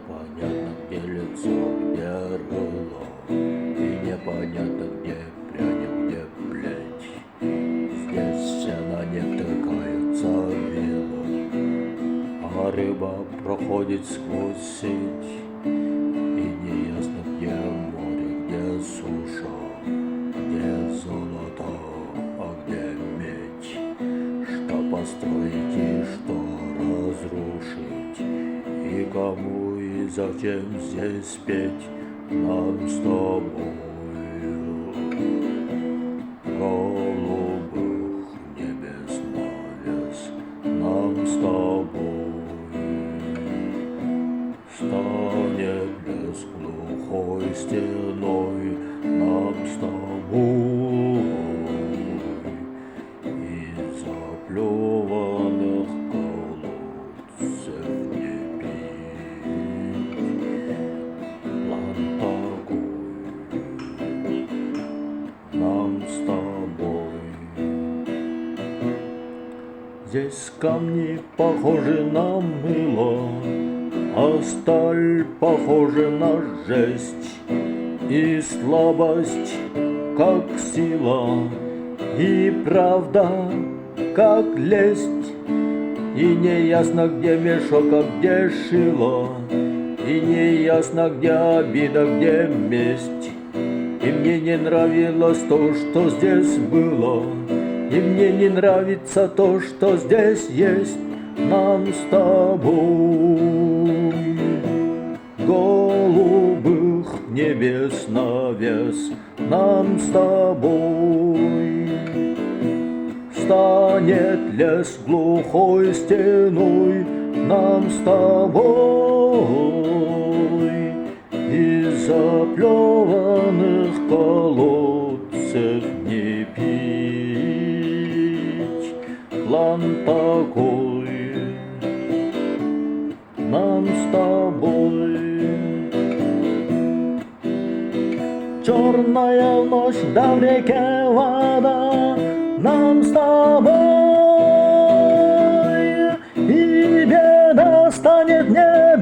Непонятно, где лицо, где рыло, и непонятно, где пряник, где плеть. Здесь все на них тыкаются вилы, а рыба проходит сквозь сеть. И неясно, где море, где суша, где золото, а где медь. Что построить и что разрушить, и кому и зачем здесь петь нам с тобой. Голубых небес навес нам с тобой. Станет лес глухой стеной нам с тобой. Из заплеванных колодцев не пить. План такой нам с тобой. Здесь камни похожи на мыло, а сталь похожа на жесть, и слабость, как сила, и правда, как лесть. И неясно, где мешок, а где шило, и неясно, где обида, где месть. И мне не нравилось то, что здесь было, и мне не нравится то, что здесь есть нам с тобой. Голубых небес навес нам с тобой. Станет лес глухой стеной нам с тобой. Из заплеванных колодцев не пить. План такой нам с тобой. Черная ночь, да в реке вода нам с тобой. И беда станет не